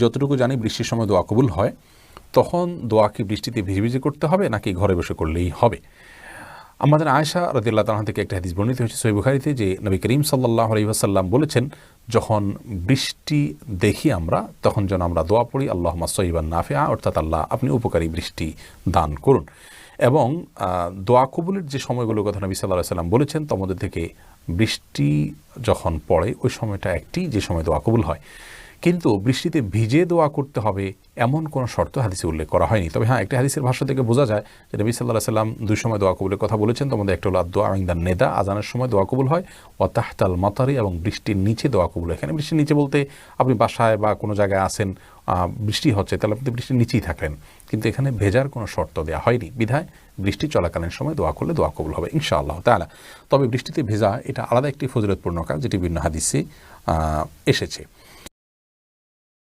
যতটুকু জানি বৃষ্টির সময় দোয়া কবুল হয়, তখন দোয়া কি বৃষ্টিতে ভিজে ভিজে করতে হবে নাকি ঘরে বসে করলেই হবে? আমাদের আয়েশা রাদিয়াল্লাহু তাআলা থেকে একটা হাদিস বর্ণিত হয়েছে সহিহ বুখারীতে, যে নবী করিম সাল্লাল্লাহু আলাইহি ওয়াসাল্লাম বলেছেন, যখন বৃষ্টি দেখি আমরা তখন যেন আমরা দোয়া পড়ি আল্লাহুম্মা সাইয়্যিবান নাফিআ, অর্থাৎ আল্লাহ আপনি উপকারী বৃষ্টি দান করুন। এবং দোয়া কবুলের যে সময়গুলোর কথা নবী সাল্লাল্লাহু আলাইহি ওয়াসাল্লাম বলেছেন, তার মধ্যে থেকে বৃষ্টি যখন পড়ে ওই সময়টা একটি, যে সময় দোয়া কবুল হয়। কিন্তু বৃষ্টিতে ভিজে দোয়া করতে হবে এমন কোনো শর্ত হাদিসে উল্লেখ করা হয়নি। তবে হ্যাঁ, একটা হাদিসের ভাষ্য থেকে বোঝা যায় যে নবী সাল্লাল্লাহু আলাইহি ওয়াসাল্লাম দুই সময় দোয়া কবুলের কথা বলেছেন। তার মধ্যে একটা হলো দোয়া ইনদান নেদা, আজানের সময় দোয়া কবুল হয়, ওয়া তাহতাল মাতারি, এবং বৃষ্টির নিচে দোয়া কবুল হয়। এখানে বৃষ্টির নিচে বলতে আপনি বাসায় বা কোনো জায়গায় আছেন, বৃষ্টি হচ্ছে, তাহলে আপনি বৃষ্টির নিচেই থাকলেন, কিন্তু এখানে ভেজার কোনো শর্ত দেওয়া হয়নি, বিধায় বৃষ্টি চলাকালীন সময় দোয়া করলে দোয়া কবুল হবে ইনশাআল্লাহ তাআলা। তবে বৃষ্টিতে ভেজা এটা আলাদা একটি ফজিলতপূর্ণ কাজ, যেটি বিভিন্ন হাদিসে এসেছে।